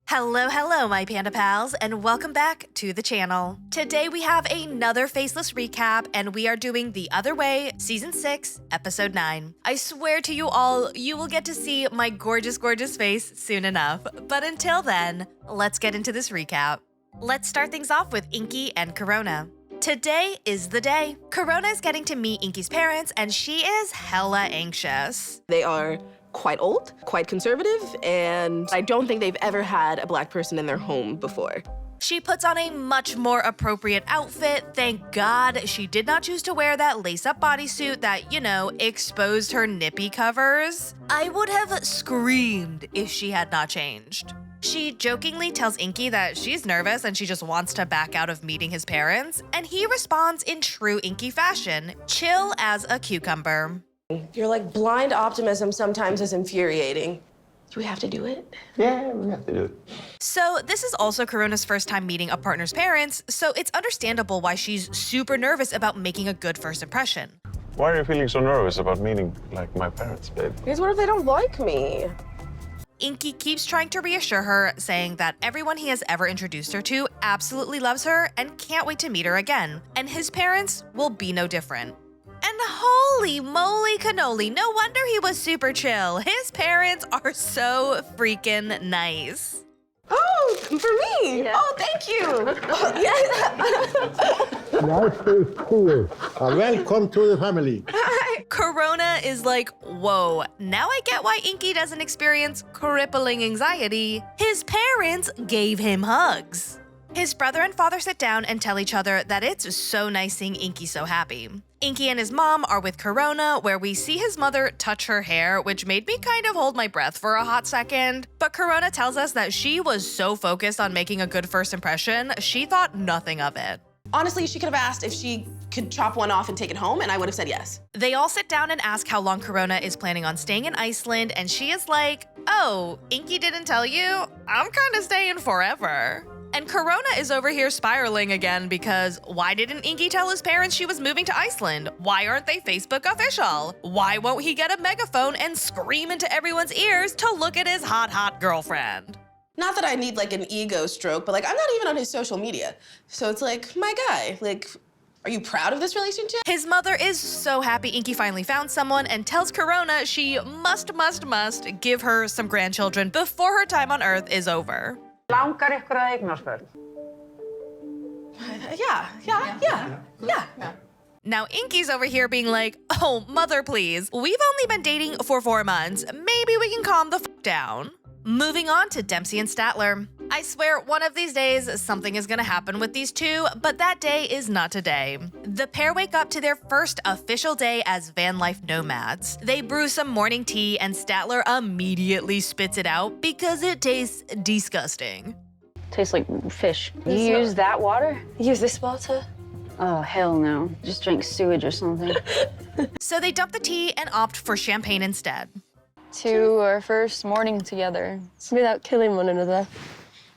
Hello, my panda pals, and welcome back to the channel. Today we have another faceless recap, and we are doing The Other Way, Season 6, Episode 9. I swear to you all, you will get to see my gorgeous face soon enough. But until then, let's get into this recap. Let's start things off with Ingy and Corona. Today is the day. Corona is getting to meet Ingy's parents, and she is hella anxious. They are quite old, quite conservative, and I don't think they've ever had a Black person in their home before. She puts on a much more appropriate outfit. Thank God she did not choose to wear that lace-up bodysuit that, you know, exposed her nippy covers. I would have screamed if she had not changed. She jokingly tells Ingy that she's nervous and she just wants to back out of meeting his parents, and he responds in true Ingy fashion, chill as a cucumber. Your blind optimism sometimes is infuriating. Do we have to do it? Yeah, we have to do it. So this is also Corona's first time meeting a partner's parents, so it's understandable why she's super nervous about making a good first impression. Why are you feeling so nervous about meeting, my parents, babe? Because what if they don't like me? Ingy keeps trying to reassure her, saying that everyone he has ever introduced her to absolutely loves her and can't wait to meet her again, and his parents will be no different. And holy moly cannoli, no wonder he was super chill. His parents are so freaking nice. Oh, for me? Yeah. Oh, thank you. Oh, yes. Life is cool. Welcome to the family. Hi. Corona is like, whoa, now I get why Ingy doesn't experience crippling anxiety. His parents gave him hugs. His brother and father sit down and tell each other that it's so nice seeing Ingy so happy. Ingy and his mom are with Corona, where we see his mother touch her hair, which made me kind of hold my breath for a hot second. But Corona tells us that she was so focused on making a good first impression, she thought nothing of it. Honestly, she could have asked if she could chop one off and take it home, and I would have said yes. They all sit down and ask how long Corona is planning on staying in Iceland, and she is like, oh, Ingy didn't tell you? I'm kind of staying forever. And Corona is over here spiraling again because why didn't Ingy tell his parents she was moving to Iceland? Why aren't they Facebook official? Why won't he get a megaphone and scream into everyone's ears to look at his hot girlfriend? Not that I need an ego stroke, but I'm not even on his social media. So it's my guy, are you proud of this relationship? His mother is so happy Ingy finally found someone and tells Corona she must give her some grandchildren before her time on Earth is over. Langar ykkur að eignast börn? Yeah. Now Ingy's over here being like, oh, mother, please. We've only been dating for 4 months. Maybe we can calm the f down. Moving on to Dempsey and Statler. I swear one of these days something is gonna happen with these two, but that day is not today. The pair wake up to their first official day as van life nomads. They brew some morning tea and Statler immediately spits it out because it tastes disgusting. Tastes like fish. You use that water? Use this water? Oh, hell no. Just drink sewage or something. So they dump the tea and opt for champagne instead. To our first morning together. Without killing one another.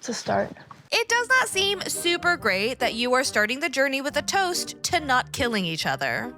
To start. It does not seem super great that you are starting the journey with a toast to not killing each other.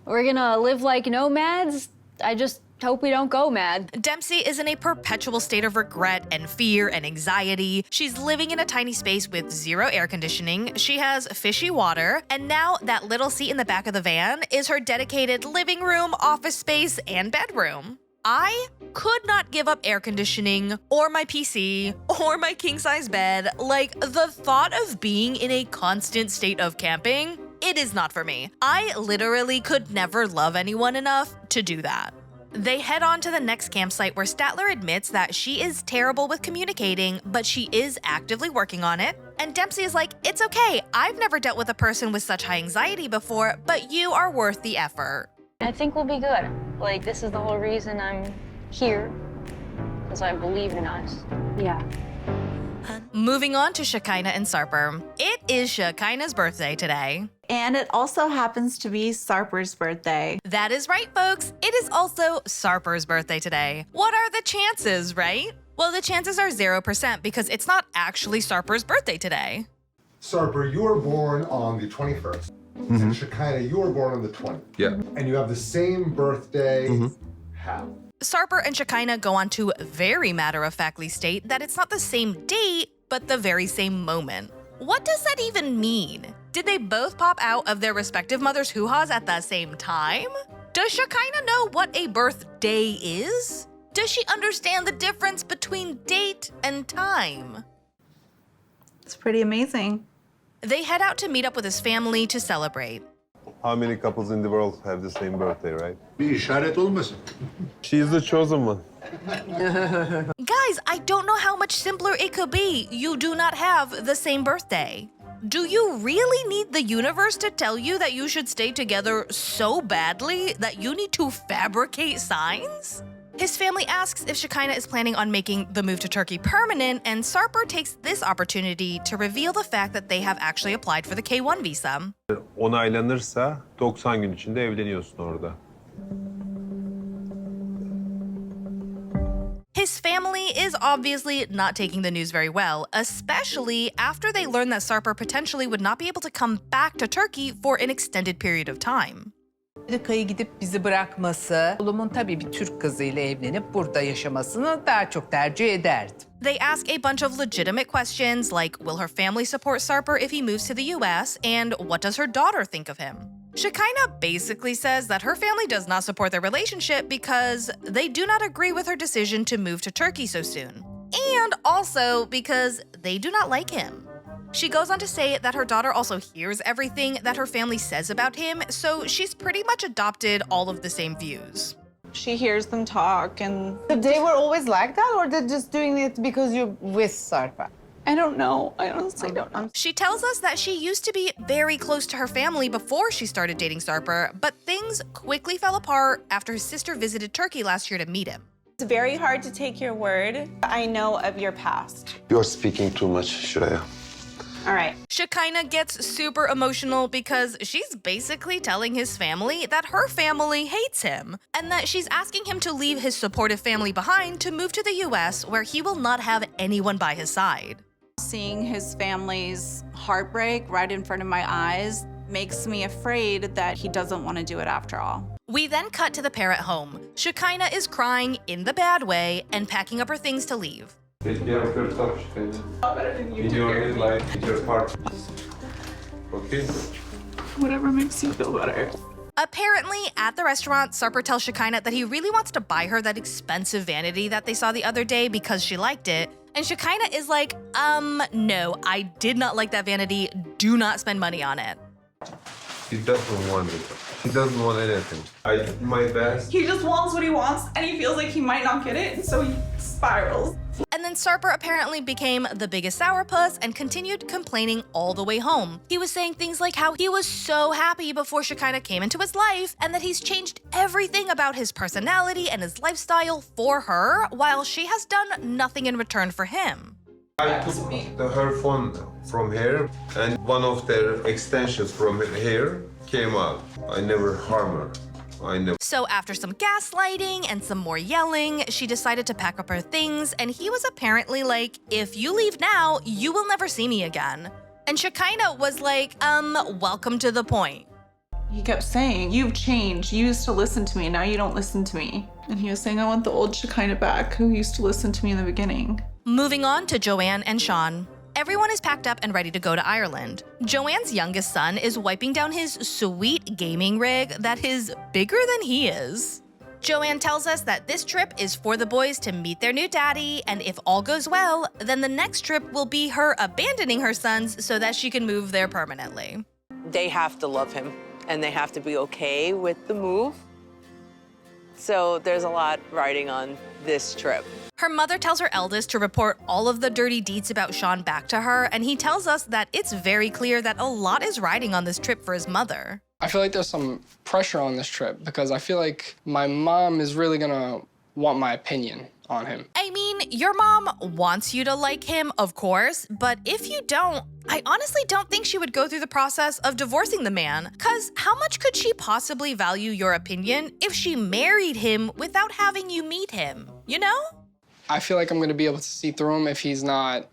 We're gonna live like nomads. I just hope we don't go mad. Dempsey is in a perpetual state of regret and fear and anxiety. She's living in a tiny space with 0 air conditioning. She has fishy water. And now that little seat in the back of the van is her dedicated living room, office space, and bedroom. I could not give up air conditioning or my PC or my king-size bed. The thought of being in a constant state of camping, it is not for me. I literally could never love anyone enough to do that. They head on to the next campsite where Statler admits that she is terrible with communicating, but she is actively working on it. And Dempsey is like, it's okay, I've never dealt with a person with such high anxiety before, but you are worth the effort. I think we'll be good. This is the whole reason I'm here, because I believe in us. Yeah. Moving on to Shekinah and Sarpurrr. It is Shekinah's birthday today. And it also happens to be Sarpurrr's birthday. That is right, folks. It is also Sarpurrr's birthday today. What are the chances, right? Well, the chances are 0% because it's not actually Sarpurrr's birthday today. Sarpurrr, you were born on the 21st. And Shekinah, you were born on the 20th. Yeah. And you have the same birthday. How? Sarpurrr and Shekinah go on to very matter-of-factly state that it's not the same date, but the very same moment. What does that even mean? Did they both pop out of their respective mothers' hoo-haws at the same time? Does Shekinah know what a birthday is? Does she understand the difference between date and time? It's pretty amazing. They head out to meet up with his family to celebrate. How many couples in the world have the same birthday, right? Bir işaret olmasın. She's the chosen one. Guys, I don't know how much simpler it could be. You do not have the same birthday. Do you really need the universe to tell you that you should stay together so badly that you need to fabricate signs? His family asks if Shekinah is planning on making the move to Turkey permanent, and Sarpurrr takes this opportunity to reveal the fact that they have actually applied for the K1 visa. Onaylanırsa 90 gün içinde evleniyorsun orada. His family is obviously not taking the news very well, especially after they learn that Sarpurrr potentially would not be able to come back to Turkey for an extended period of time. Amerika'ya gidip bizi bırakması, oğlumun tabii bir Türk kızıyla evlenip burada yaşamasını daha çok tercih ederdim. They ask a bunch of legitimate questions like, will her family support Sarpurrr if he moves to the US, and what does her daughter think of him? Shekinah basically says that her family does not support their relationship because they do not agree with her decision to move to Turkey so soon, and also because they do not like him. She goes on to say that her daughter also hears everything that her family says about him, so she's pretty much adopted all of the same views. She hears them talk and... They were always like that, or they're just doing it because you're with Sarpurrr? I don't know. I honestly don't know. She tells us that she used to be very close to her family before she started dating Sarpurrr, but things quickly fell apart after his sister visited Turkey last year to meet him. It's very hard to take your word. I know of your past. You're speaking too much, Shreya. All right. Shekinah gets super emotional because she's basically telling his family that her family hates him and that she's asking him to leave his supportive family behind to move to the US where he will not have anyone by his side. Seeing his family's heartbreak right in front of my eyes makes me afraid that he doesn't want to do it after all. We then cut to the pair at home. Shekinah is crying in the bad way and packing up her things to leave. Take care of yourself, Shekinah. In your life, in your heart. Okay? Whatever makes you feel better. Apparently, at the restaurant, Sarpurrr tells Shekinah that he really wants to buy her that expensive vanity that they saw the other day because she liked it. And Shekinah is like, no, I did not like that vanity. Do not spend money on it. She doesn't want it. She doesn't want anything. I did my best. He just wants what he wants, and he feels like he might not get it, and so he spirals. And then Sarpurrr apparently became the biggest sourpuss and continued complaining all the way home. He was saying things like how he was so happy before Shekinah came into his life and that he's changed everything about his personality and his lifestyle for her, while she has done nothing in return for him. I took her phone from here, and one of their extensions from here came out. I never harm her. So after some gaslighting and some more yelling, she decided to pack up her things, and he was apparently like, if you leave now, you will never see me again. And Shekinah was like, welcome to the point. He kept saying, you've changed. You used to listen to me, now you don't listen to me. And he was saying, I want the old Shekinah back, who used to listen to me in the beginning. Moving on to Joanne and Sean. Everyone is packed up and ready to go to Ireland. Joanne's youngest son is wiping down his sweet gaming rig that is bigger than he is. Joanne tells us that this trip is for the boys to meet their new daddy, and if all goes well, then the next trip will be her abandoning her sons so that she can move there permanently. They have to love him, and they have to be okay with the move. So there's a lot riding on this trip. Her mother tells her eldest to report all of the dirty deeds about Sean back to her, and he tells us that it's very clear that a lot is riding on this trip for his mother. I feel like there's some pressure on this trip because I feel like my mom is really gonna want my opinion on him. I mean, your mom wants you to like him, of course, but if you don't, I honestly don't think she would go through the process of divorcing the man, cause how much could she possibly value your opinion if she married him without having you meet him, you know? I feel like I'm gonna be able to see through him if he's not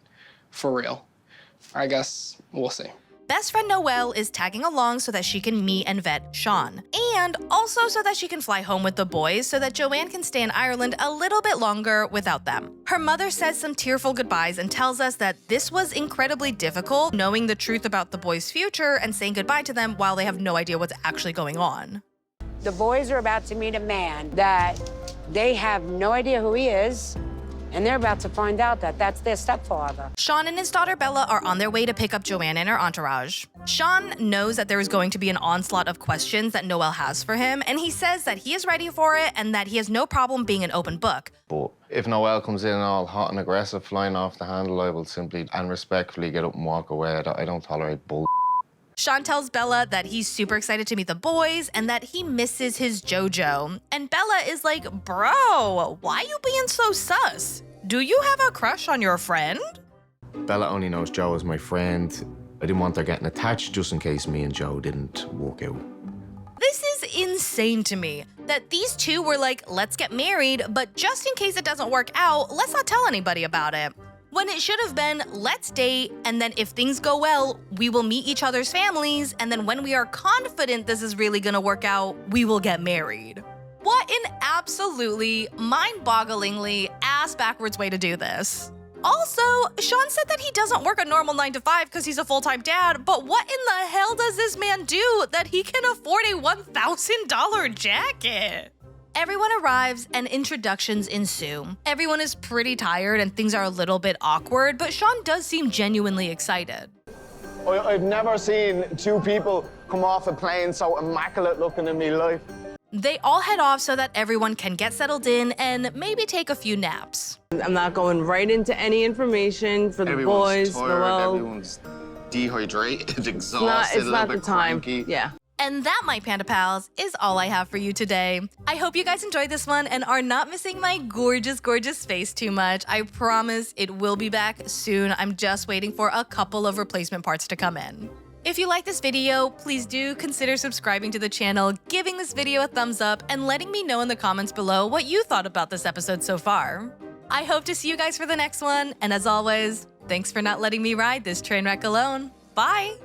for real. I guess we'll see. Best friend Noelle is tagging along so that she can meet and vet Sean, and also so that she can fly home with the boys so that Joanne can stay in Ireland a little bit longer without them. Her mother says some tearful goodbyes and tells us that this was incredibly difficult, knowing the truth about the boys' future and saying goodbye to them while they have no idea what's actually going on. The boys are about to meet a man that they have no idea who he is, and they're about to find out that that's their stepfather. Sean and his daughter Bella are on their way to pick up Joanne and her entourage. Sean knows that there is going to be an onslaught of questions that Noelle has for him, and he says that he is ready for it and that he has no problem being an open book. But if Noelle comes in all hot and aggressive, flying off the handle, I will simply and respectfully get up and walk away. I don't tolerate bull. Sean tells Bella that he's super excited to meet the boys and that he misses his JoJo. And Bella is like, bro, why you being so sus? Do you have a crush on your friend? Bella only knows Joe as my friend. I didn't want her getting attached just in case me and Joe didn't work out. This is insane to me, that these two were like, let's get married, but just in case it doesn't work out, let's not tell anybody about it. When it should have been, let's date, and then if things go well, we will meet each other's families, and then when we are confident this is really gonna work out, we will get married. What an absolutely mind-bogglingly ass-backwards way to do this. Also, Sean said that he doesn't work a normal 9-to-5 because he's a full-time dad, but what in the hell does this man do that he can afford a $1,000 jacket? Everyone arrives and introductions ensue. Everyone is pretty tired and things are a little bit awkward, but Sean does seem genuinely excited. I've never seen two people come off a plane so immaculate looking in my life. They all head off so that everyone can get settled in and maybe take a few naps. I'm not going right into any information for the boys. Tired, Noelle. everyone's dehydrated, exhausted, It's not the time. Cranky. Yeah. And that, my Panda Pals, is all I have for you today. I hope you guys enjoyed this one and are not missing my gorgeous, gorgeous face too much. I promise it will be back soon. I'm just waiting for a couple of replacement parts to come in. If you like this video, please do consider subscribing to the channel, giving this video a thumbs up, and letting me know in the comments below what you thought about this episode so far. I hope to see you guys for the next one, and as always, thanks for not letting me ride this train wreck alone. Bye!